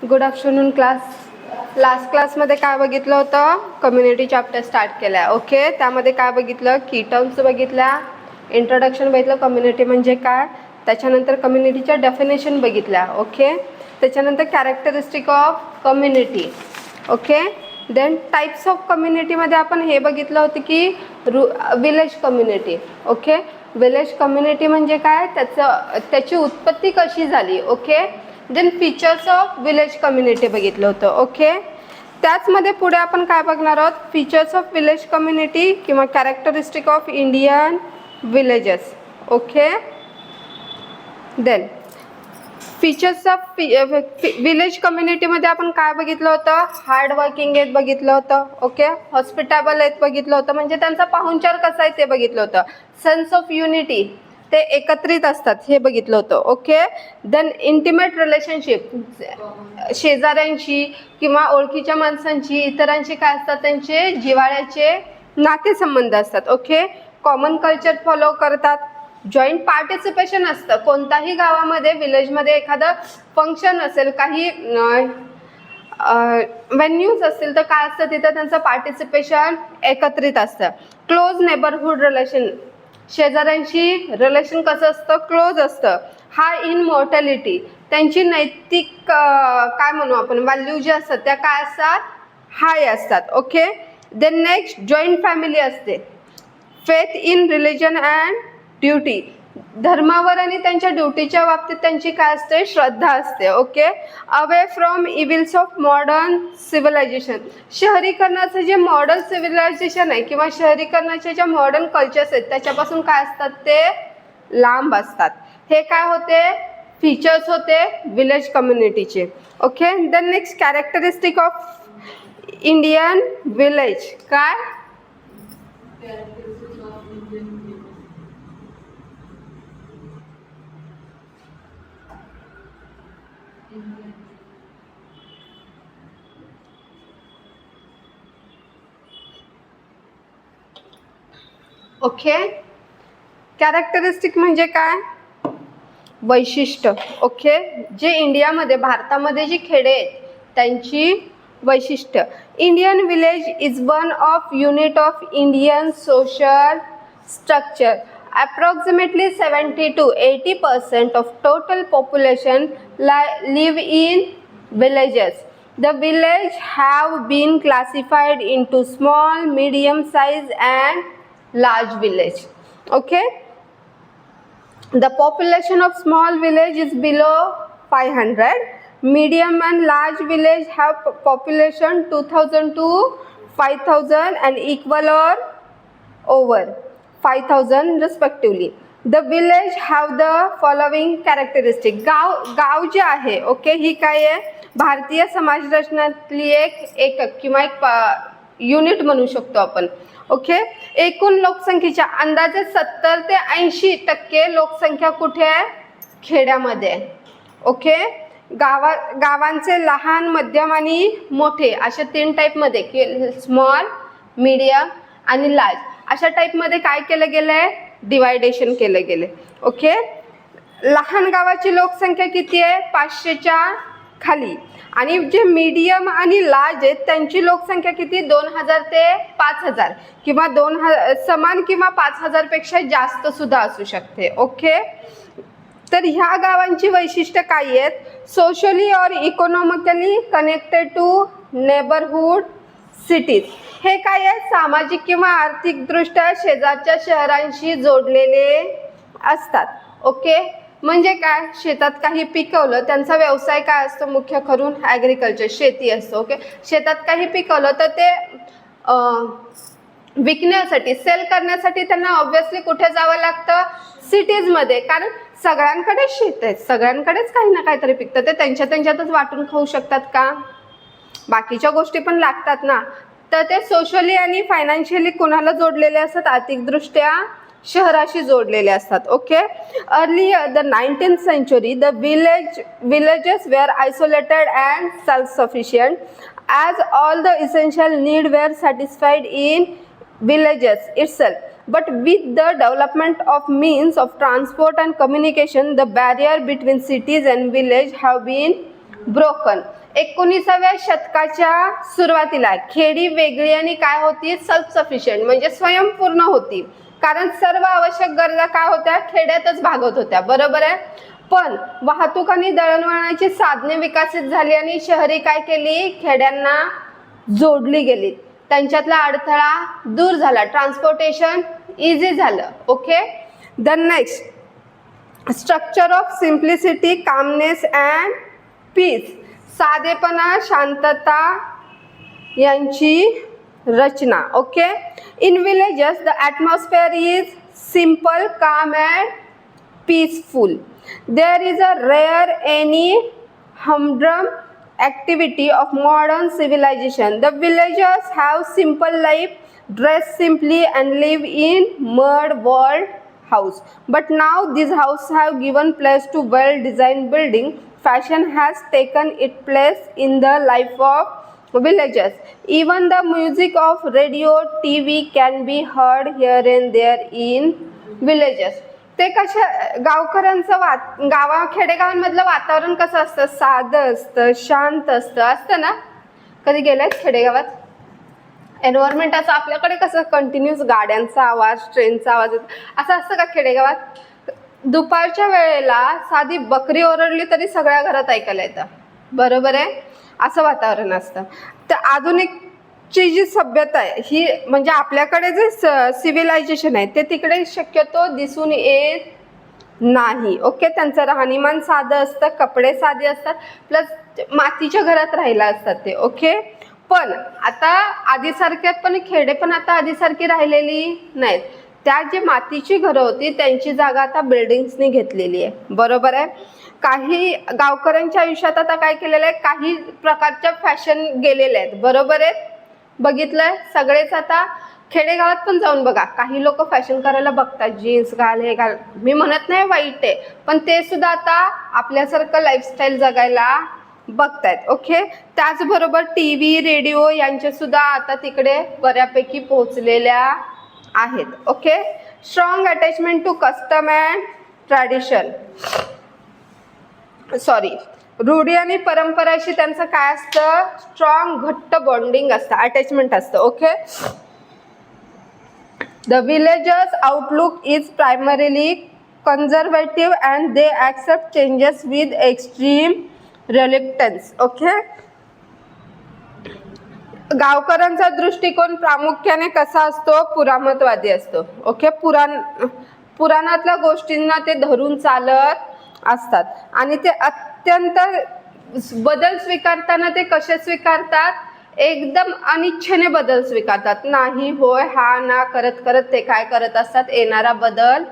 Good afternoon class. Last क्लासमध्ये काय बघितलं होतं? कम्युनिटी चॅप्टर स्टार्ट केला आहे. ओके, त्यामध्ये काय बघितलं? की टर्म्स बघितल्या, इंट्रोडक्शन बघितलं, कम्युनिटी म्हणजे काय, त्याच्यानंतर कम्युनिटीच्या डेफिनेशन बघितल्या. ओके, त्याच्यानंतर characteristic of community. Okay, then types of कम्युनिटीमध्ये आपण हे बघितलं होतं की village community. Okay, village community म्हणजे काय, त्याची उत्पत्ती कशी झाली. Okay, then features of village community बघितलं होतं. ओके, त्याचमध्ये पुढे आपण काय बघणार आहोत? फीचर्स ऑफ विलेज कम्युनिटी किंवा characteristic of Indian villages. Okay, then features of village कम्युनिटीमध्ये आपण काय बघितलं होतं? हार्ड वर्किंग आहेत बघितलं होतं. ओके, हॉस्पिटेबल आहेत बघितलं होतं, म्हणजे त्यांचा पाहुणचार कसा आहे ते बघितलं होतं. सेन्स ऑफ युनिटी, ते एकत्रित असतात हे बघितलं होतं. ओके, देन इंटिमेट रिलेशनशिप, शेजाऱ्यांशी किंवा ओळखीच्या माणसांची, इतरांशी काय असतात? त्यांचे जिव्हाळ्याचे नातेसंबंध असतात. ओके, कॉमन कल्चर फॉलो करतात. जॉईंट पार्टिसिपेशन असतं. कोणत्याही गावामध्ये, विलेजमध्ये एखादं फंक्शन असेल, काही व्हेन्यूज असतील तर काय असतं तिथं? त्यांचं पार्टिसिपेशन एकत्रित असतं. क्लोज नेबरहूड रिलेशन, शेजाऱ्यांशी रिलेशन कसं असतं? क्लोज असतं. हाय इन मोर्टॅलिटी, त्यांची नैतिक काय म्हणू आपण, व्हॅल्यू जे असतात त्या काय असतात? हाय असतात. Okay, then next joint family असते. Faith in religion and duty, धर्मावर आणि त्यांच्या ड्युटीच्या बाबतीत त्यांची काय असते? श्रद्धा असते. Okay, away from evils of modern civilisation, शहरीकरणाचं जे मॉडर्न सिव्हिलायझेशन आहे किंवा शहरीकरणाचे ज्या मॉडर्न कल्चर्स आहेत त्याच्यापासून काय असतात? ते लांब असतात. हे काय होते? फीचर्स होते विलेज कम्युनिटीचे. Okay, then next characteristic of Indian village. काय? ओके, कॅरेक्टरिस्टिक म्हणजे काय? वैशिष्ट्य. ओके, जे इंडियामध्ये, भारतामध्ये जी खेडे आहेत त्यांची वैशिष्ट्य. Indian village is one of unit of Indian social structure. Approximately 70 to 80% of total population live in villages. The village have been classified into small, medium size and large village. Okay, the population of small village is below 500. Medium and large village have population 2000 to 5000 and equal or over 5000 respectively. The village have the following characteristic. गाव जे आहे, okay, ही काय आहे? भारतीय समाज रचनातली एकक किंवा एक unit म्हणू शकतो आपण. ओके, एकूण लोकसंख्येच्या अंदाजे 70 ते 80% लोकसंख्या कुठे आहे? खेड्यामध्ये आहे. ओके, गावांचे लहान, मध्यम आणि मोठे अशा 3 टाईपमध्ये, की स्मॉल, मीडियम आणि लार्ज, अशा टाईपमध्ये काय केलं गेलं आहे? डिवायडेशन केलं गेलं. ओके, लहान गावाची लोकसंख्या किती आहे? 500च्या खाली. आणि जे मीडियम आणि लार्ज आहेत त्यांची लोकसंख्या किती? 2000 ते 5000 किंवा समान किंवा 5000 पेक्षा जास्त सुद्धा असू शकते. ओके, तर ह्या गावांची वैशिष्ट्य काय आहेत? सोशली और economically connected to neighbourhood cities. हे काय आहे? सामाजिक किंवा आर्थिकदृष्ट्या शेजारच्या शहरांशी जोडलेले असतात. ओके, म्हणजे काय? शेतात काही पिकवलं, त्यांचा व्यवसाय काय असतो? मुख्य करून ॲग्रिकल्चर, शेती असतो. ओके, शेतात काही पिकवलं तर ते विकण्यासाठी, सेल करण्यासाठी त्यांना ऑब्व्हियसली कुठे जावं लागतं? सिटीजमध्ये. कारण सगळ्यांकडेच शेत आहेत, सगळ्यांकडेच काही ना काहीतरी पिकतं, ते त्यांच्यातच वाटून खाऊ शकतात का? बाकीच्या गोष्टी पण लागतात ना. तर ते सोशली आणि फायनान्शियली कुणाला जोडलेले असतात? आर्थिकदृष्ट्या शहराशी जोडलेले असतात. Okay, early the 19th century the villages were isolated and self-sufficient as all the essential need were satisfied in villages itself. But with the development of means of transport and communication, the barrier between cities and village have been broken. 19व्या शतकाच्या सुरुवातीला खेडी वेगळी आणि काय होती, self sufficient म्हणजे स्वयंपूर्ण होती, कारण सर्व आवश्यक गरजा काय होत्या, खेड्यातच भागवत होत्या. बरोबर आहे. पण वाहतूक आणि दळणवळणाची साधने विकसित झाली आणि शहरी काय केली, खेड्यांना जोडली गेली. त्यांच्यातला अडथळा दूर झाला, ट्रान्सपोर्टेशन इझी झालं. Okay. The next structure of simplicity, calmness and peace. साधेपणा, शांतता यांची रचना. Okay. In villages the atmosphere is simple, calm and peaceful. There is a rare any humdrum activity of modern civilization. The villagers have simple life, dress simply and live in mud walled house. But now these houses have given place to well designed building. Fashion has taken its place in the life of villagers. Even the music of radio, TV can be heard here and there in villages. ते कशा गावकऱ्यांचं खेडेगावांमधलं वातावरण कसं असतं, साधं असतं, शांत असतं ना. कधी गेलाय खेडेगावात? एन्व्हायरमेंट असं आपल्याकडे कसं कंटिन्यूस गाड्यांचा आवाज, ट्रेनचा आवाज असं असतं का खेडेगावात? दुपारच्या वेळेला साधी बकरी ओरडली तरी सगळ्या घरात ऐकायला येतं. बरोबर आहे. असं वातावरण असतं. तर आधुनिकची जी सभ्यता आहे ही म्हणजे आपल्याकडे जे सिव्हिलायझेशन आहे ते तिकडे शक्यतो दिसून येत नाही. ओके. त्यांचं राहणीमान साधं असतं, कपडे साधे असतात, प्लस मातीच्या घरात राहिला असतात ते. ओके. पण आता आधीसारख्या पण खेडे पण आता आधीसारखी राहिलेली नाहीत. त्या जे मातीची घरं होती त्यांची जागा आता बिल्डिंग्सनी घेतलेली आहे. बरोबर आहे. काही गावकऱ्यांच्या आयुष्यात आता काय केलेलं आहे, काही प्रकारच्या फॅशन गेलेल्या आहेत. बरोबर आहे. बघितलंय सगळेच आता खेडेगावात पण जाऊन बघा, काही लोक फॅशन करायला बघतात, जीन्स घाल, हे घाल. मी म्हणत नाही वाईट आहे, पण ते सुद्धा आता आपल्यासारखं लाईफस्टाईल जगायला बघतायत. ओके. त्याचबरोबर टी व्ही, रेडिओ यांचे सुद्धा आता तिकडे बऱ्यापैकी पोहोचलेल्या आहेत. Okay. Strong attachment to custom and tradition, रूढी आणि परंपराशी त्यांचं काय असतं, स्ट्रॉंग घट्ट बॉन्डिंग असतं, अटॅचमेंट असतं. Okay. The villagers outlook is primarily conservative and they accept changes with extreme reluctance. Okay. गावकऱ्यांचा दृष्टिकोन प्रामुख्याने कसा असतो, पुराणमतवादी असतो. ओके. पुराणातल्या गोष्टींना ते धरून चालत असतात आणि ते अत्यंत बदल स्वीकारताना ते कसे स्वीकारतात, एकदम अनिच्छेने बदल स्वीकारतात. नाही, होय, हा ना करत करत ते काय करत असतात, येणारा बदल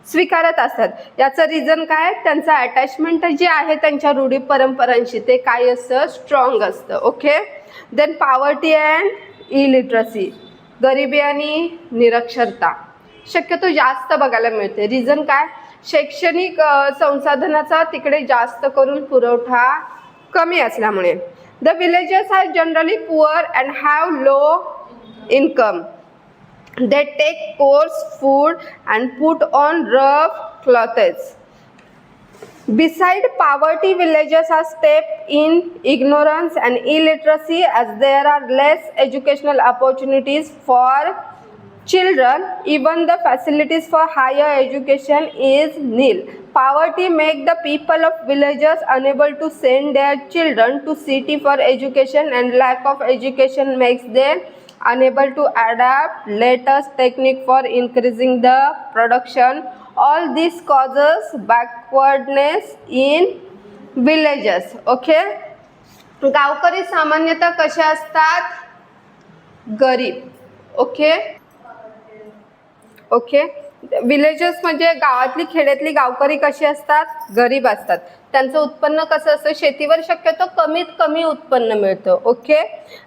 स्वीकारत असतात. याचं रिझन काय, त्यांचं अटॅचमेंट जे आहे त्यांच्या रूढी परंपरांशी ते काय असतं, स्ट्रॉंग असतं. Okay. Then poverty and illiteracy, गरिबी आणि निरक्षरता शक्यतो जास्त बघायला मिळते. रिझन काय, शैक्षणिक संसाधनाचा तिकडे जास्त करून पुरवठा कमी असल्यामुळे. The villagers are generally poor and have low income. They take coarse food and put on rough clothes. Beside poverty, villagers are steeped in ignorance and illiteracy as there are less educational opportunities for children. Even the facilities for higher education is nil. Poverty makes the people of villages unable to send their children to city for education, and lack of education makes them unable to adapt latest technique for increasing the production. All this causes backwardness in villages. Okay. गावकरी सामान्यतः कसे असतात, गरीब. Okay. Okay. Villages म्हणजे गावातली खेड्यातली गावकरी कशी असतात, गरीब असतात. त्यांचं उत्पन्न कसं असतं, शेतीवर शक्यतो कमीत कमी उत्पन्न मिळतं. ओके.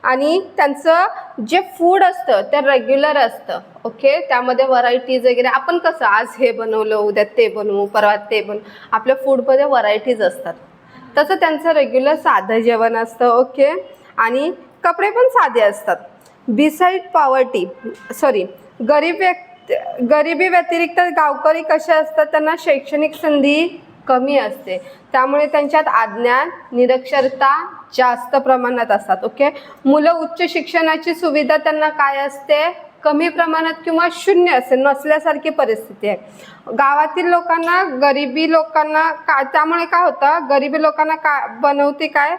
आणि त्यांचं जे फूड असतं ते रेग्युलर असतं. ओके. त्यामध्ये व्हरायटीज वगैरे, आपण कसं आज हे बनवलं, उद्या ते बनवू, परवा ते बनवू, आपल्या फूडमध्ये व्हरायटीज असतात. तसं त्यांचं रेग्युलर साधं जेवण असतं. ओके. आणि कपडे पण साधे असतात. बिसाइड पॉवर्टी गरिबी व्यतिरिक्त गावकरी कसे असतात, त्यांना शैक्षणिक संधी कमी असते, त्यामुळे त्यांच्यात अज्ञान निरक्षरता जास्त प्रमाणात असतात. ओके, मुलं उच्च शिक्षणाची सुविधा त्यांना काय असते, कमी प्रमाणात किंवा शून्य असे नसल्यासारखी परिस्थिती आहे. गावातील लोकांना गरिबी लोकांना त्यामुळे काय होतं, गरिबी लोकांना बनवते, काय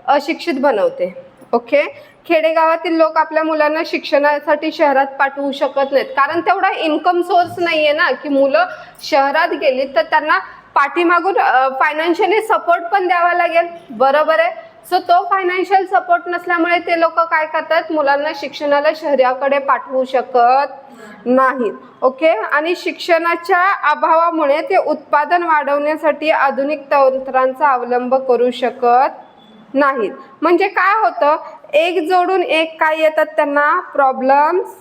अशिक्षित बनवते. ओके, खेडेगावातील लोक आपल्या मुलांना शिक्षणासाठी शहरात पाठवू शकत नाहीत, कारण तेवढा इन्कम सोर्स नाही आहे ना की मुलं शहरात गेली तर त्यांना पाठीमागून फायनान्शियली सपोर्ट पण द्यावा लागेल. बरोबर आहे. सो तो फायनान्शियल सपोर्ट नसल्यामुळे ते लोक काय करतात, मुलांना शिक्षणाला शहराकडे पाठवू शकत नाहीत. ओके, आणि शिक्षणाच्या अभावामुळे ते उत्पादन वाढवण्यासाठी आधुनिक तंत्रांचा अवलंब करू शकत नाहीत. म्हणजे काय होतं, एक जोडून एक काय येतात, त्यांना प्रॉब्लेम्स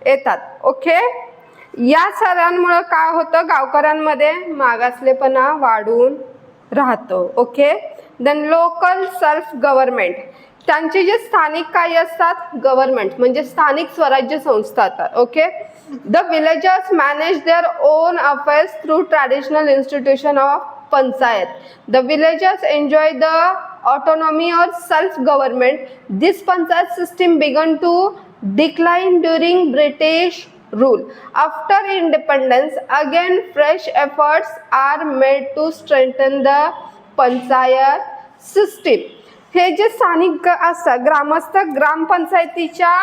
येतात. ओके, या सर्वांमुळे काय होतं, गावकऱ्यांमध्ये मागासलेपणा वाढून राहतो. Okay, then local self government, त्यांचे जे स्थानिक काही असतात गव्हर्नमेंट म्हणजे स्थानिक स्वराज्य संस्था असतात. Okay, the villagers manage their own affairs through traditional institution of panchayat. The villagers enjoy the autonomy or self-government. This panchayat system began to decline during British rule. After independence, again fresh efforts are made to strengthen the panchayat system. हे जे स्थानिक असतात ग्रामस्थ ग्रामपंचायतीच्या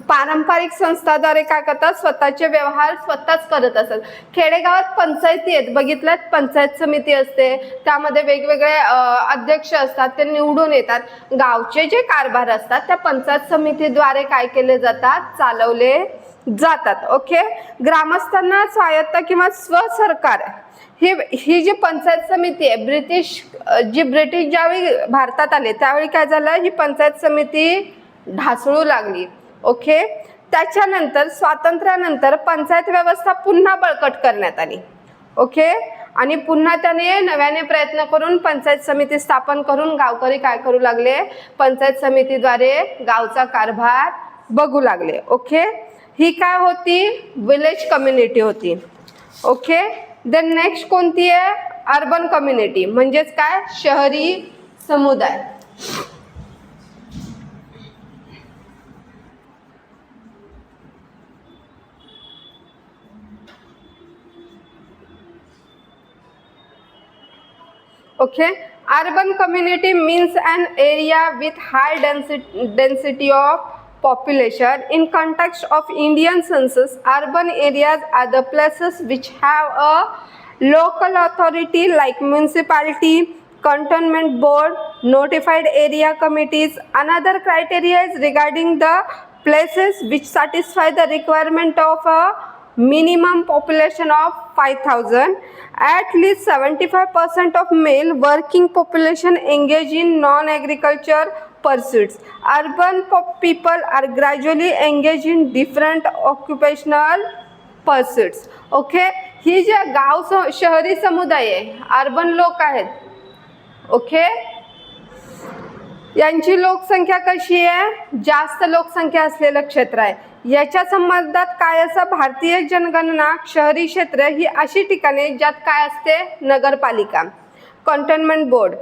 पारंपरिक संस्थाद्वारे काय करतात, स्वतःचे व्यवहार स्वतःच करत असतात. खेडेगावात पंचायती आहेत, बघितल्यात, पंचायत समिती असते, त्यामध्ये वेगवेगळे अध्यक्ष असतात, ते निवडून येतात. गावचे जे कारभार असतात त्या पंचायत समितीद्वारे काय केले जातात, चालवले जातात. ओके, ग्रामस्थांना स्वायत्त किंवा स्वसरकार ही जी पंचायत समिती आहे, ब्रिटिश ज्यावेळी भारतात आले त्यावेळी काय झालं, ही पंचायत समिती ढासळू लागली. ओके, त्याच्यानंतर स्वातंत्र्यानंतर पंचायत व्यवस्था पुन्हा बळकट करण्यात आली. ओके, आणि पुन्हा त्याने नव्याने प्रयत्न करून पंचायत समिती स्थापन करून गावकरी काय करू लागले, पंचायत समितीद्वारे गावचा कारभार बघू लागले. ओके, ही काय होती, विलेज कम्युनिटी होती. ओके, देन नेक्स्ट कोणती आहे, अर्बन कम्युनिटी म्हणजेच काय, शहरी समुदाय. Okay, urban community means an area with high density of population. In context of Indian census, urban areas are the places which have a local authority like municipality, cantonment board, notified area committees. Another criteria is regarding the places which satisfy the requirement of a minimum population of 5,000. At least 75% of male working population engage in non-agriculture pursuits. Urban people are gradually engaged in different occupational pursuits. Okay, ही जे गाव शहरी समुदाय आहे, urban लोक आहेत. Okay, यांची लोकसंख्या कशी आहे, जास्त लोकसंख्या असलेलं क्षेत्र आहे. याच्या संबंधात काय असं, भारतीय जनगणना शहरी क्षेत्र ही अशी ठिकाणे ज्यात काय असते, नगरपालिका, कंटोन्मेंट बोर्ड,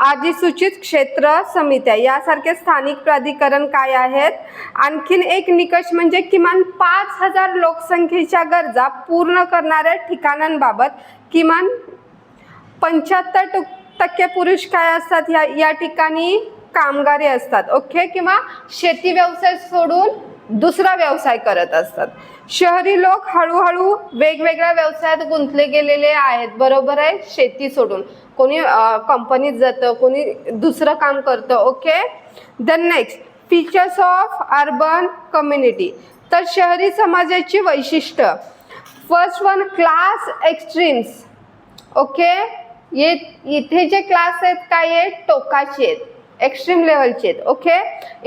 अधिसूचित क्षेत्र समित्या यासारखे स्थानिक प्राधिकरण काय आहेत. आणखीन एक निकष म्हणजे किमान 5,000 लोकसंख्येच्या गरजा पूर्ण करणाऱ्या ठिकाणांबाबत किमान 75% पुरुष काय असतात, या ठिकाणी कामगारी असतात. ओके, किंवा शेती व्यवसाय सोडून दुसरा व्यवसाय करत असतात. शहरी लोक हळूहळू वेगवेगळ्या व्यवसायात गुंतले गेलेले आहेत. बरोबर आहे, शेती सोडून कोणी कंपनीत जातं, कोणी दुसरं काम करतं. Okay, then next features of urban community. तर शहरी समाजाची वैशिष्ट्य, first one class extremes. Okay, इथे जे क्लास आहेत काय आहेत, टोकाचे आहेत, extreme लेवलचे आहेत. Okay,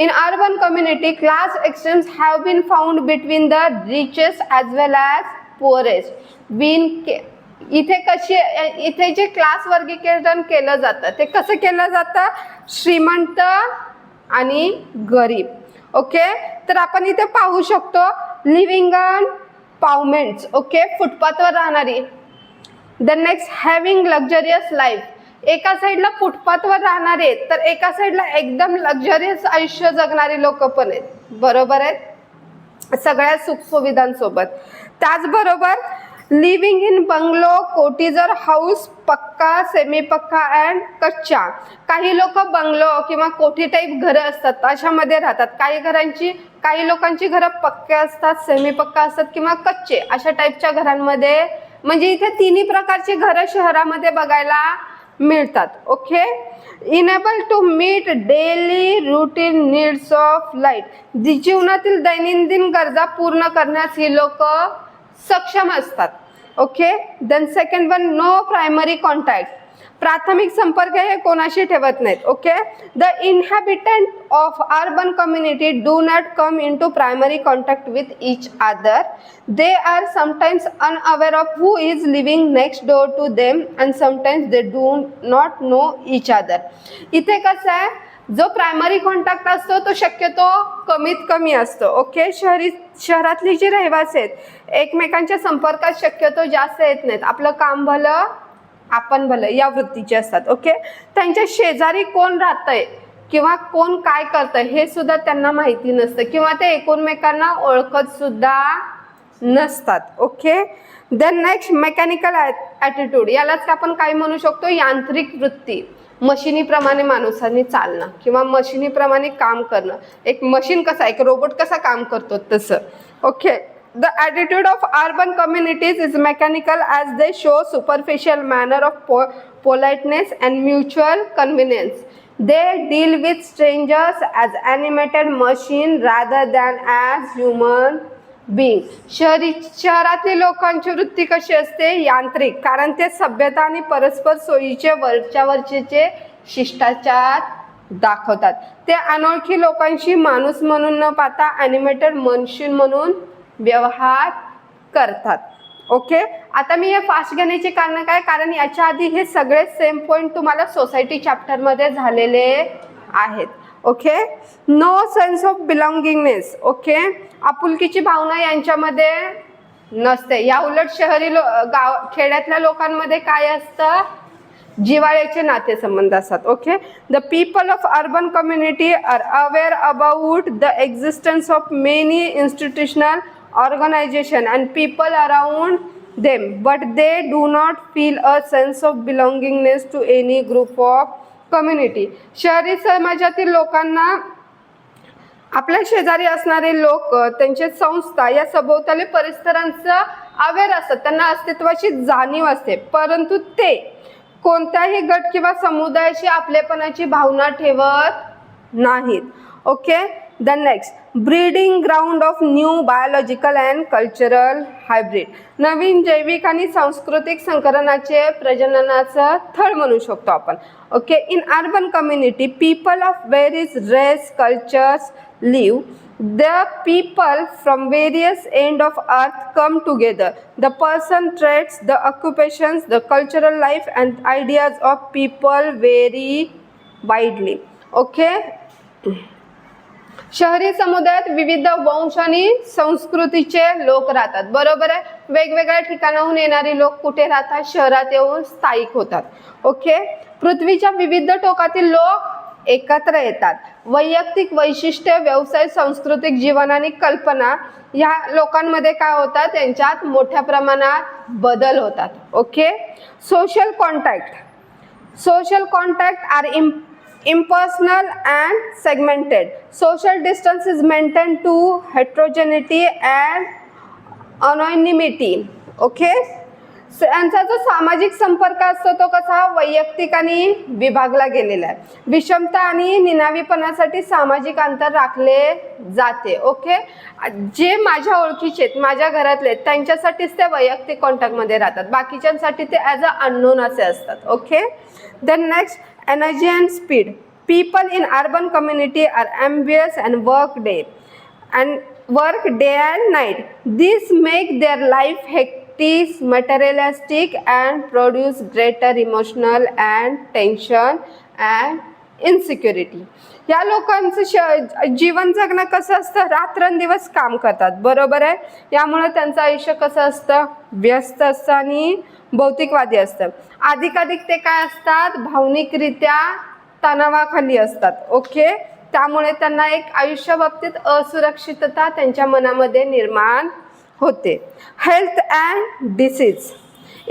in urban community class extremes have been found between the richest as well as poorest. इथे जे क्लास वर्गीकरण केलं जातं ते कसं केलं जातं, श्रीमंत आणि गरीब. ओके, तर आपण इथे पाहू शकतो लिव्हिंग ऑन पावमेंट्स. ओके, फुटपाथवर राहणारी then next having luxurious life, एका साईडला फुटपाथवर राहणारे तर एका साईडला एकदम लक्झरियस आयुष्य जगणारी लोक पण आहेत, बरोबर आहेत, सगळ्या सुखसुविधांसोबत. त्याचबरोबर लिव्हिंग इन बंगलो, कोटीजर हाऊस, पक्का, सेमी पक्का अँड कच्चा. काही लोक बंगलो किंवा कोठी टाईप घरं असतात अशामध्ये राहतात. काही लोकांची घरं पक्के असतात, सेमी पक्का असतात किंवा कच्चे अशा टाईपच्या घरांमध्ये, म्हणजे इथे तिन्ही प्रकारची घरं शहरामध्ये बघायला मिळतात. Okay. Enable to meet daily routine needs of life, जीवनातील दैनंदिन गरजा पूर्ण करण्यास ही लोक सक्षम असतात. Okay. Then second one, no primary contact, प्राथमिक संपर्क हे कोणाशी ठेवत नाहीत. Okay. The inhabitant of urban community do not come in to primary contact with each other. They are sometimes unaware of who is living next door to them and sometimes they do not know each other. इथे कसं आहे, जो primary contact असतो तो शक्यतो कमीत कमी असतो. ओके. शहरातली जी रहिवासी आहेत एकमेकांच्या संपर्कात शक्यतो जास्त येत नाहीत. आपलं काम भलं आपण भलं या वृत्तीचे असतात. ओके. त्यांच्या शेजारी कोण राहतंय किंवा कोण काय करतंय हे सुद्धा त्यांना माहिती नसतं किंवा ते एकमेकांना ओळखत सुद्धा नसतात. Okay. Then next mechanical attitude, यालाच आपण काय म्हणू शकतो, यांत्रिक वृत्ती. मशिनीप्रमाणे माणसांनी चालणं किंवा मशिनीप्रमाणे काम करणं. एक मशीन कसा, एक रोबोट कसा काम करतो तसं. Okay. The attitude of urban communities is mechanical as they show superficial manner of politeness and mutual convenience. They deal with strangers as animated machine rather than as human being. शहरातल्या लोकांची वृत्ती कशी असते, यांत्रिक, कारण ते सभ्यता आणि परस्पर सोयीचे वरचे शिष्टाचार दाखवतात. ते अनोळखी लोकांशी माणूस म्हणून न पाहता ॲनिमेटेड मशीन म्हणून व्यवहार करतात. ओके. आता मी हे फास्ट घेण्याचे कारण काय, कारण याच्या आधी हे सगळे सेम पॉईंट तुम्हाला सोसायटी चॅप्टरमध्ये झालेले आहेत. Okay. No sense of belongingness. Okay. आपुलकीची भावना यांच्यामध्ये नसते. या उलट शहरी खेड्यातल्या लोकांमध्ये काय असतं, जिव्हाळ्याचे नातेसंबंध असतात. Okay. The people of urban community are aware about the existence of many institutional organization and people around them, but they do not feel a sense of belongingness to any group of community. शहरी समाजातील लोकांना आपल्या शेजारी असणारे लोक, त्यांचे संस्था या सभोवताली परिसरांचं अवेअर असतात, त्यांना अस्तित्वाची जाणीव असते, परंतु ते कोणत्याही गट किंवा समुदायाशी आपलेपणाची भावना ठेवत नाहीत. Okay. The next, breeding ground of new biological and cultural hybrid, नवीन जैविक आणि सांस्कृतिक संकरणाचे प्रजननाचं थळ म्हणू शकतो आपण. Okay. In urban community people of various race cultures live. The people from various end of earth come together. The person traits, the occupations, the cultural life and ideas of people vary widely. Okay. शहरी समुदायात विविध वंश आणि संस्कृतीचे लोक राहतात, बरोबर आहे. वेगवेगळ्या ठिकाणाहून येणारे लोक कुठे राहतात, शहरात येऊन स्थायिक होतात. ओके. पृथ्वीच्या विविध टोकातील लोक एकत्र येतात. वैयक्तिक वैशिष्ट्य, व्यवसाय, सांस्कृतिक जीवन आणि कल्पना या लोकांमध्ये काय होतात, त्यांच्यात मोठ्या प्रमाणात बदल होतात. Okay. Social contact are impersonal and segmented. Social distance is maintained to heterogeneity and anonymity. Okay. यांचा जो सामाजिक संपर्क असतो तो कसा वैयक्तिक आणि विभागला गेलेला आहे. विषमता आणि निनावीपणासाठी सामाजिक अंतर राखले जाते. ओके. जे माझ्या ओळखीचे आहेत, माझ्या घरातले त्यांच्यासाठीच ते वैयक्तिक कॉन्टॅक्टमध्ये राहतात, बाकीच्यांसाठी ते ॲज अ अननोन असे असतात. Okay. Then next, energy and speed. People in urban community are ambitious and work day and night. This make their life hectic, materialistic and produce greater emotional and tension and insecurity. या लोकांचं जीवन जगणं कसं असतं, रात्रंदिवस काम करतात, बरोबर आहे. यामुळे त्यांचं आयुष्य कसं असतं, व्यस्त असतं आणि भौतिकवादी असतं. अधिकाधिक ते काय असतात, भावनिकरित्या तणावाखाली असतात. ओके, त्यामुळे त्यांना एक आयुष्याबाबतीत असुरक्षितता त्यांच्या मनामध्ये निर्माण होते. Health and disease.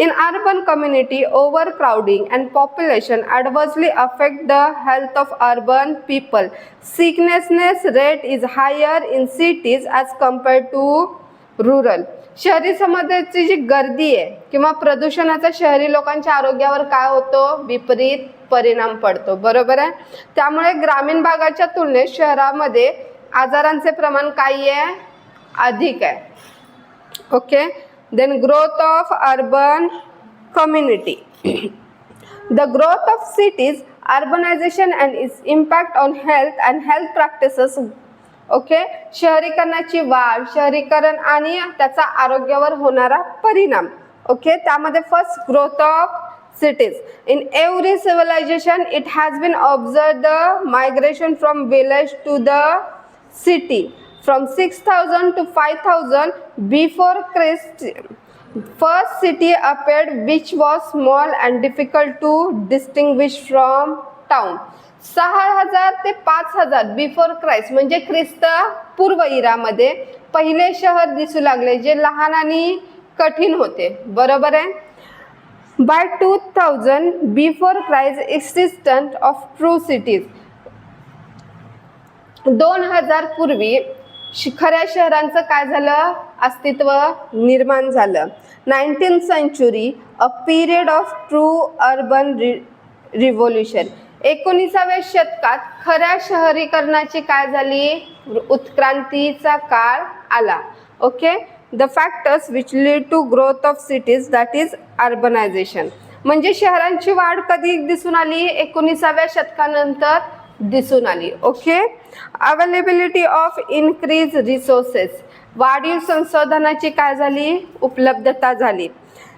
In urban community, overcrowding and population adversely affect the health of urban people. Sickness rate is higher in cities as compared to rural. शहरी समाजाची जी गर्दी आहे किंवा प्रदूषणाचा शहरी लोकांच्या आरोग्यावर काय होतो, विपरीत परिणाम पडतो, बरोबर आहे. त्यामुळे ग्रामीण भागाच्या तुलनेत शहरामध्ये आजारांचे प्रमाण काय आहे, अधिक आहे. Okay, then growth of urban community. The growth of cities, urbanization and its impact on health and health practices. Okay, शहरीकरणाची वाढ, शहरीकरण आणि त्याचा आरोग्यावर होणारा परिणाम. ओके, त्यामध्ये first growth of cities. In every civilization it has been observed the migration from village to the city. From 6000 to 5000 before Christ, first city appeared which was small and difficult to distinguish from town. 6000 ते 5000 before Christ म्हणजे ख्रिस्त पूर्व इरामध्ये पहिले शहर दिसू लागले जे लहान आणि कठीण होते, बरोबर आहे. By 2000 before Christ existence of true cities. 2000 पूर्वी खऱ्या शहरांचं काय झालं, अस्तित्व निर्माण झालं. 19th century, a period of true urban revolution. 19व्या शतकात खऱ्या शहरीकरणाची काय झाली, उत्क्रांतीचा काळ आला. Okay, the factors which lead to growth of cities, that is urbanisation. म्हणजे शहरांची वाढ कधी दिसून आली, 19व्या शतकानंतर दिसून आली. Okay, availability of increase resources. वाढीव संसाधनाची काय झाली, उपलब्धता झाली.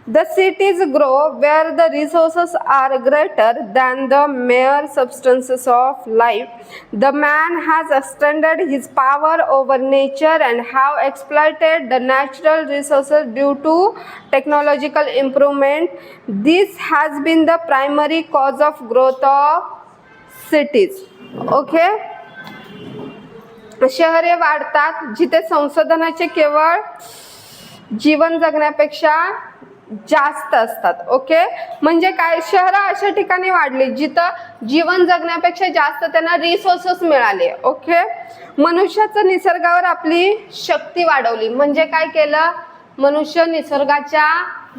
The cities grow where the resources are greater than the mere substances of life. The man has extended his power over nature and have exploited the natural resources due to technological improvement. This has been the primary cause of growth of cities. Okay, शहरे वाढतात जिथे संसाधनाचे केवळ जीवन जगण्यापेक्षा जास्त असतात. Okay, म्हणजे काय, शहरं अशा ठिकाणी वाढली जिथं जीवन जगण्यापेक्षा जास्त त्यांना रिसोर्सेस मिळाले. ओके, मनुष्याचं निसर्गावर आपली शक्ती वाढवली. म्हणजे काय केलं, मनुष्य निसर्गाच्या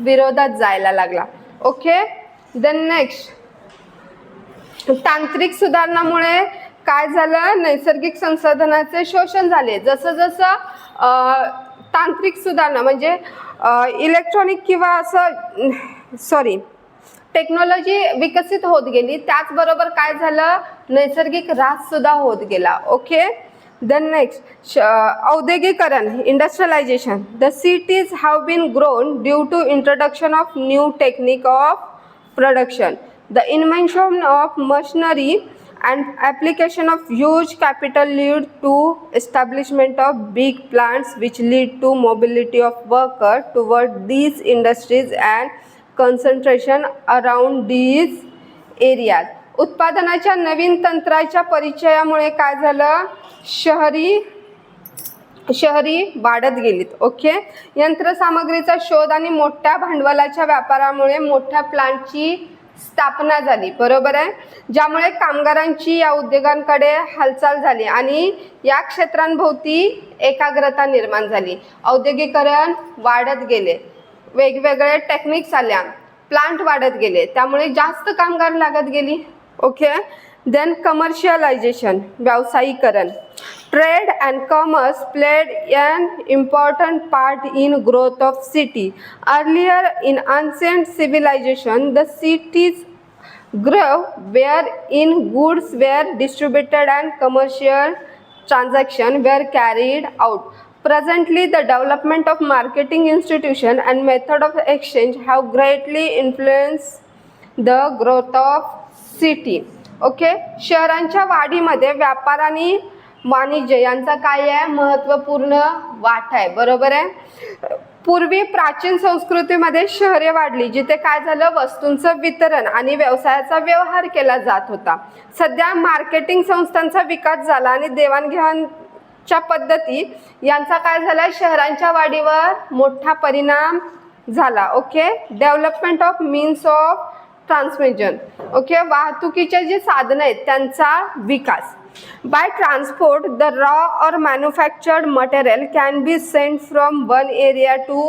विरोधात जायला लागला. ओके, देन नेक्स्ट, तांत्रिक सुधारणामुळे काय झालं, नैसर्गिक संसाधनाचे शोषण झाले. जसं जसं तांत्रिक सुधारणा म्हणजे इलेक्ट्रॉनिक किंवा असं टेक्नॉलॉजी विकसित होत गेली, त्याचबरोबर काय झालं, नैसर्गिक ऱ्हास सुद्धा होत गेला. ओके, देन नेक्स्ट, औद्योगिकरण, industrialisation. The cities have been grown due to introduction of new technique of production. The invention of machinery and application of huge capital lead to establishment of big plants which lead to mobility of workers toward these industries and concentration around these areas. उत्पादनाच्या नवीन तंत्राच्या परिचयामुळे काय झालं, शहरी वाढत गेलीत. Okay, यंत्रसामग्रीचा शोध आणि मोठ्या भांडवलाच्या व्यापारामुळे मोठ्या प्लांटची स्थापना झाली, बरोबर आहे. ज्यामुळे कामगारांची या उद्योगांकडे हालचाल झाली आणि या क्षेत्रांभोवती एकाग्रता निर्माण झाली. औद्योगिकरण वाढत गेले, वेगवेगळे टेक्निक्स आल्या, प्लांट वाढत गेले, त्यामुळे जास्त कामगार लागत गेली. ओके, देन कमर्शियलायझेशन, व्यावसायीकरण. Trade and commerce played an important part in growth of city. Earlier in ancient civilization, the cities grew wherein goods were distributed and commercial transactions were carried out. Presently, the development of marketing institution and method of exchange have greatly influenced the growth of city. Okay, शहरांच्या वाढीमध्ये व्यापार आणि वाणिज्य यांचा काय आहे, महत्त्वपूर्ण वाटा आहे. बरोबर आहे. पूर्वी प्राचीन संस्कृतीमध्ये शहरे वाढली, जिथे काय झालं, वस्तूंचं वितरण आणि व्यवसायाचा व्यवहार केला जात होता. सध्या मार्केटिंग संस्थांचा विकास झाला आणि देवाणघेवाणच्या पद्धती यांचा काय झाला, शहरांच्या वाढीवर मोठा परिणाम झाला. Okay, development of means of transmission. Okay, वाहतुकीचे जे साधनं आहेत त्यांचा विकास. By transport, the raw or manufactured material can be sent from one area to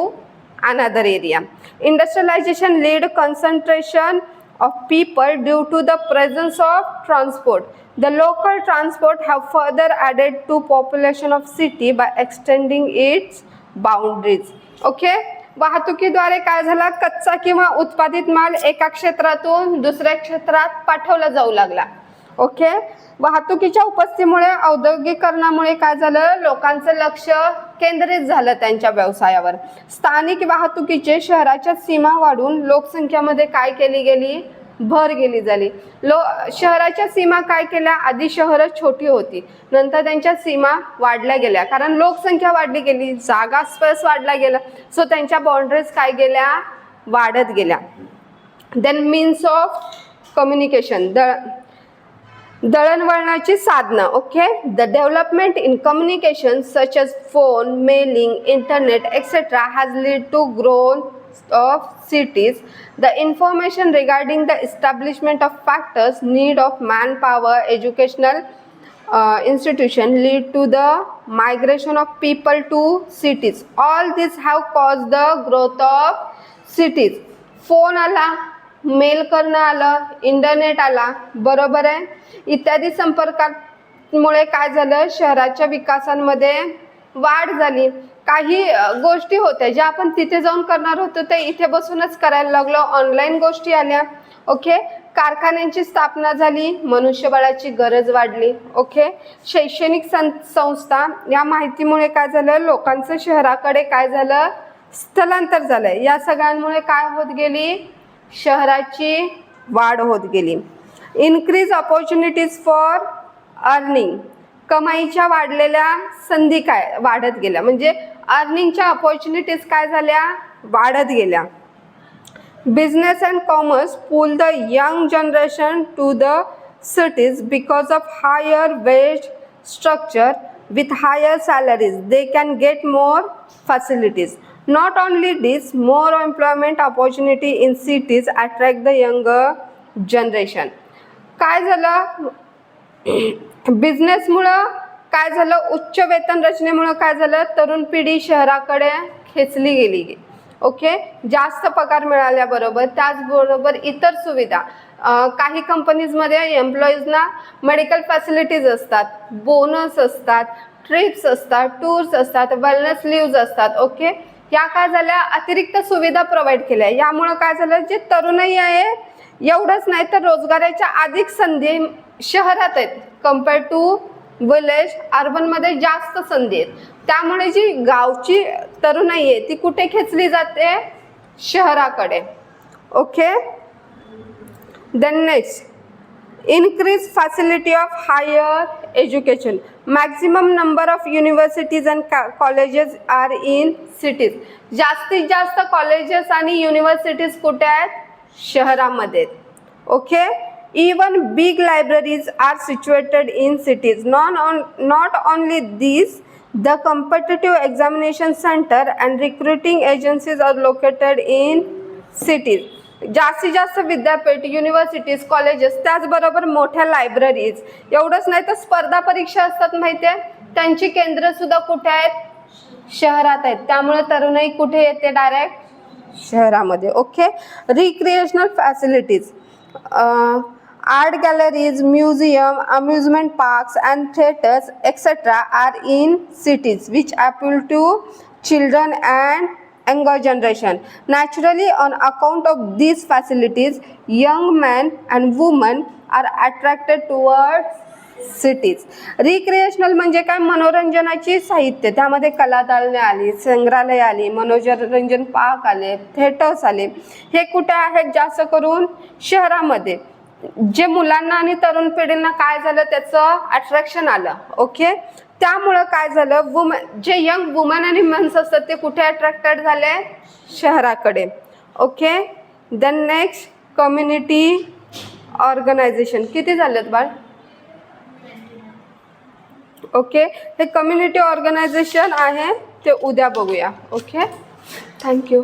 another area. Industrialization led concentration of people due to the presence of transport. The local transport have further added to population of city by extending its boundaries. Okay? वाहतुकीद्वारे काय झाला, कच्चा किंवा उत्पादित माल एका क्षेत्रातून दुसऱ्या क्षेत्रात पाठवला जाऊ लागला. ओके, वाहतुकीच्या उपस्थितीमुळे औद्योगिकरणामुळे काय झालं, लोकांचं लक्ष केंद्रित झालं त्यांच्या व्यवसायावर. स्थानिक वाहतुकीचे शहराच्या सीमा वाढून लोकसंख्यामध्ये काय केली गेली, भर गेली झाली. शहराच्या सीमा काय केल्या, आधी शहरं छोटी होती, नंतर त्यांच्या सीमा वाढल्या गेल्या, कारण लोकसंख्या वाढली गेली, जागा स्पेस वाढला गेला, सो त्यांच्या बाउंड्रीज काय गेल्या, वाढत गेल्या. देन मीन्स ऑफ कम्युनिकेशन, दळणवळणाची साधनं. Okay, the development in communication such as phone, mailing, internet etcetera has lead to growth of cities. The information regarding the establishment of factors, need of manpower, educational institution lead to the migration of people to cities. All these have caused the growth of cities. Phone आला, mail करणं आलं, internet आला, बरोबर आहे, इत्यादी संपर्कामुळे काय झालं, शहराच्या विकासांमध्ये वाढ झाली. काही गोष्टी होत्या ज्या आपण तिथे जाऊन करणार होतो ते इथे बसूनच करायला लागलो, ऑनलाईन गोष्टी आल्या. ओके, कारखान्यांची स्थापना झाली, मनुष्यबळाची गरज वाढली. ओके, शैक्षणिक संस्था या माहितीमुळे काय झालं, लोकांचं शहराकडे काय झालं, स्थलांतर झालंय. या सगळ्यांमुळे काय होत गेली, शहराची वाढ होत गेली. इन्क्रीज ऑपॉर्च्युनिटीज फॉर अर्निंग, कमाईच्या वाढलेल्या संधी काय वाढत गेल्या, म्हणजे अर्निंगच्या ऑपॉर्च्युनिटीज काय झाल्या, वाढत गेल्या. Business and commerce pull the young generation to the cities because of higher wage structure with higher salaries they can get more facilities. Not only this, more employment opportunity in cities attract the younger generation. काय झालं, बिझनेसमुळं काय झालं, उच्च वेतन रचनेमुळं काय झालं, तरुण पिढी शहराकडे खेचली गेली. ओके, जास्त पगार मिळाल्याबरोबर त्याचबरोबर इतर सुविधा, काही कंपनीजमध्ये एम्प्लॉईजना मेडिकल फॅसिलिटीज असतात, बोनस असतात, ट्रिप्स असतात, टूर्स असतात, वेलनेस लिव्ज असतात. ओके, या काय झाल्या, अतिरिक्त सुविधा प्रोव्हाइड केल्या. यामुळं काय झालं, जे तरुणही आहे, एवढंच नाही तर रोजगाराच्या अधिक संधी शहरात आहेत कम्पेअर टू विलेज. अर्बनमध्ये जास्त संधी आहेत, त्यामुळे जी गावची तरुणाई आहे ती कुठे खेचली जाते, शहराकडे. Okay, then next, increase facility of higher education. Maximum number of universities and colleges are in cities. जास्तीत जास्त कॉलेजेस आणि युनिव्हर्सिटीज कुठे आहेत, शहरामध्ये. Okay, even big libraries are situated in cities. Not only these, the competitive examination center and recruiting agencies are located in cities. जास्तीत जास्त विद्यापीठ, universities, colleges, त्याचबरोबर मोठ्या लायब्ररीज, एवढंच नाही तर स्पर्धा परीक्षा असतात माहिती आहे, त्यांची केंद्र सुद्धा कुठे आहेत, शहरात आहेत. त्यामुळे तरुणाई कुठे येते, डायरेक्ट शहरामध्ये. Okay, recreational facilities, art galleries, museum, amusement parks and theatres etcetera are in cities which appeal to children and younger generation. Naturally, on account of these facilities, young men and women are attracted towards cities. Recreational म्हणजे काय, मनोरंजनाची साहित्य, त्यामध्ये कलादालने आली, संग्रहालय आली, मनोरंजन park आले, थिएटर्स आले. हे कुठे आहेत, जास्त करून शहरामध्ये. जे मुलांना आणि तरुण पिढींना काय झालं, त्याचं अट्रॅक्शन आलं. ओके, त्यामुळं काय झालं, जे यंग वुमन आणि मेन्स असतात ते कुठे अट्रॅक्टेड झाले, शहराकडे. Okay, then next community organisation. किती झालेत बाळ? ओके, हे कम्युनिटी ऑर्गनायझेशन आहे ते उद्या बघूया. Okay, thank you.